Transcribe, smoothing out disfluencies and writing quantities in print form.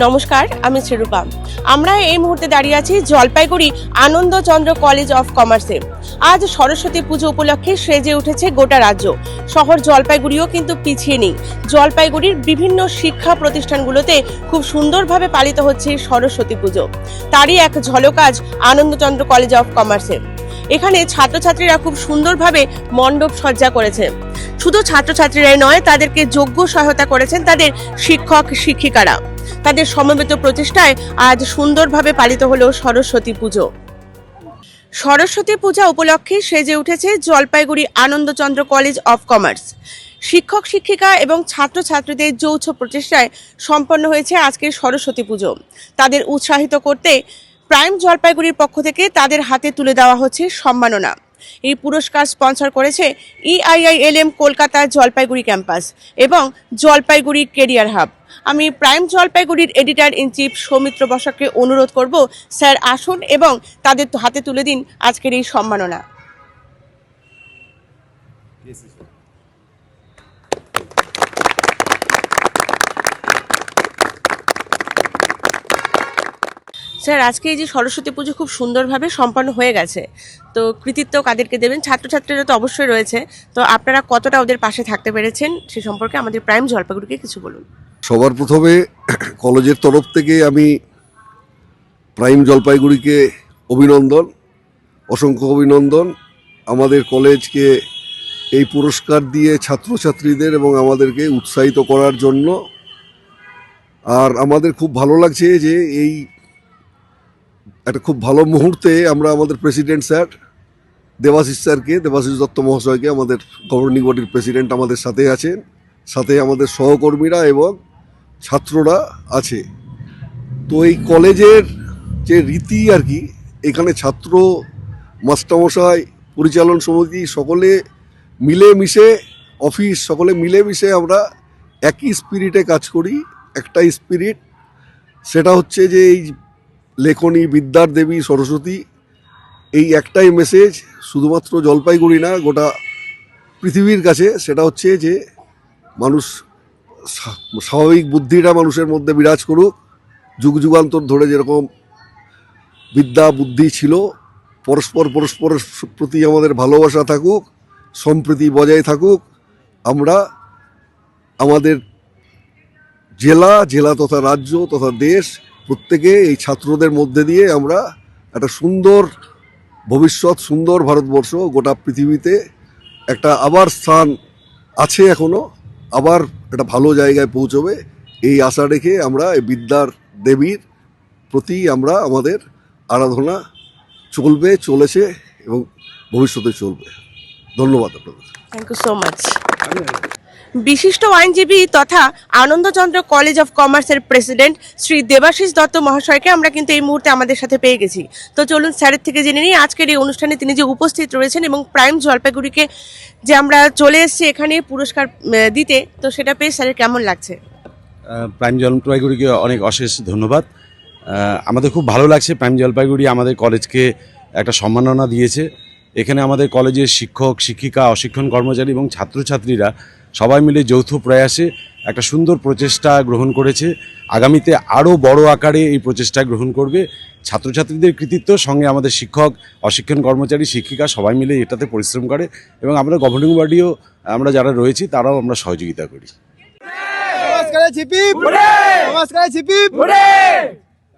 নমস্কার, আমি শ্রীরূপা। আমরা এই মুহূর্তে দাঁড়িয়ে আছি জলপাইগুড়ি আনন্দচন্দ্র কলেজ অফ কমার্সে। আজ সরস্বতী পুজো উপলক্ষে সেজে উঠেছে গোটা রাজ্য। শহর জলপাইগুড়িও কিন্তু পিছিয়ে নেই। জলপাইগুড়ির বিভিন্ন শিক্ষা প্রতিষ্ঠানগুলোতে খুব সুন্দরভাবে পালিত হচ্ছে সরস্বতী পুজো। তারই এক ঝলক আজ আনন্দচন্দ্র কলেজ অফ কমার্সে। এখানে ছাত্রছাত্রীরা খুব সুন্দরভাবে মণ্ডপ সজ্জা করেছে। শুধু ছাত্রছাত্রীরাই নয়, তাদেরকে যোগ্য সহায়তা করেছেন তাদের শিক্ষক শিক্ষিকারা। তাদের সমবেত প্রচেষ্টায় আজ সুন্দরভাবে পালিত হলো সরস্বতী পুজো। সরস্বতী পূজা উপলক্ষে সেজে উঠেছে Jalpaiguri Anandachandra college of commerce. শিক্ষক শিক্ষিকা এবং ছাত্রছাত্রীদের যৌথ প্রচেষ্টায় সম্পন্ন হয়েছে আজকের সরস্বতী পুজো। তাদের উৎসাহিত করতে প্রাইম জলপাইগুড়ির পক্ষ থেকে তাদের হাতে তুলে দেওয়া হচ্ছে সম্মাননা। এই পুরস্কার স্পন্সর করেছে EIILM কলকাতা জলপাইগুড়ি ক্যাম্পাস এবং জলপাইগুড়ি কেরিয়ার হাব। আমি প্রাইম জলপাইগুড়ির এডিটর ইন চিফ সৌমিত্র বসাককে অনুরোধ করব, স্যার আসুন এবং তাদের হাতে তুলে দিন আজকের এই সম্মাননা। স্যার, আজকে এই যে সরস্বতী পুজো খুব সুন্দরভাবে সম্পন্ন হয়ে গেছে, তো কৃতিত্ব কাদেরকে দেবেন? ছাত্রছাত্রীরা তো অবশ্যই রয়েছে, তো আপনারা কতটা ওদের পাশে থাকতে পেরেছেন সে সম্পর্কে আমাদের প্রাইম জলপাইগুড়িকে কিছু বলুন। সবার প্রথমে কলেজের তরফ থেকে আমি প্রাইম জলপাইগুড়িকে অভিনন্দন, অসংখ্য অভিনন্দন। আমাদের কলেজকে এই পুরস্কার দিয়ে ছাত্রছাত্রীদের এবং আমাদেরকে উৎসাহিত করার জন্য। আর আমাদের খুব ভালো লাগছে যে এই একটা খুব ভালো মুহূর্তে আমরা আমাদের প্রেসিডেন্ট স্যার দেবাশিস দত্ত মহাশয়কে, আমাদের গভর্নিং বডির প্রেসিডেন্ট আমাদের সাথে আছেন, সাথে আমাদের সহকর্মীরা এবং ছাত্ররা আছে। তো এই কলেজের যে রীতি আর কি, এখানে ছাত্র, মাস্টারমশাই, পরিচালন সমিতি সকলে মিলেমিশে, অফিস সকলে মিলেমিশে আমরা একই স্পিরিটে কাজ করি। একটাই স্পিরিট, সেটা হচ্ছে যে এই লেখনী বিদ্যার দেবী সরস্বতী, এই একটাই মেসেজ শুধুমাত্র জলপাইগুড়ি না, গোটা পৃথিবীর কাছে। সেটা হচ্ছে যে মানুষ স্বাভাবিক বুদ্ধিটা মানুষের মধ্যে বিরাজ করুক। যুগ যুগান্তর ধরে যেরকম বিদ্যা বুদ্ধি ছিল, পরস্পরের প্রতি আমাদের ভালোবাসা থাকুক, সম্প্রীতি বজায় থাকুক। আমরা আমাদের জেলা তথা রাজ্য তথা দেশ প্রত্যেকে এই ছাত্রদের মধ্যে দিয়ে আমরা একটা সুন্দর ভবিষ্যৎ, সুন্দর ভারতবর্ষ গোটা পৃথিবীতে একটা আবার স্থান আছে, এখনও আবার একটা ভালো জায়গায় পৌঁছবে, এই আশা রেখে আমরা এই বিদ্যার দেবীর প্রতি আমরা আমাদের আরাধনা চলেছে এবং ভবিষ্যতে চলবে। ধন্যবাদ আপনাদের। Thank you so much. বিশিষ্ট আইনজীবী তথা আনন্দচন্দ্র কলেজ অফ কমার্সের প্রেসিডেন্ট শ্রী দেবাশিস দত্ত মহাশয়কে আমরা কিন্তু এই মুহূর্তে আমাদের সাথে পেয়ে গেছি। তো চলুন স্যারের থেকে জেনে নিই আজকের এই অনুষ্ঠানে তিনি যে উপস্থিত রয়েছেন এবং প্রাইম জলপাইগুড়িকে যে আমরা চলে এসেছি এখানে পুরস্কার দিতে, তো সেটা পেয়ে স্যারের কেমন লাগছে? প্রাইম জলপাইগুড়িকে অনেক অশেষ ধন্যবাদ। আমাদের খুব ভালো লাগছে, প্রাইম জলপাইগুড়ি আমাদের কলেজকে একটা সম্মাননা দিয়েছে। এখানে আমাদের কলেজের শিক্ষক শিক্ষিকা, অশিক্ষণ কর্মচারী এবং ছাত্রছাত্রীরা সবাই মিলে যৌথ প্রয়াসে একটা সুন্দর প্রচেষ্টা গ্রহণ করেছে। আগামীতে আরও বড় আকারে এই প্রচেষ্টা গ্রহণ করবে। ছাত্রছাত্রীদের কৃতিত্ব সঙ্গে আমাদের শিক্ষক, অশিক্ষণ কর্মচারী, শিক্ষিকা সবাই মিলে এটাতে পরিশ্রম করে এবং আমরা গভর্নিং বডিও আমরা যারা রয়েছি তারাও আমরা সহযোগিতা করি। নমস্কার।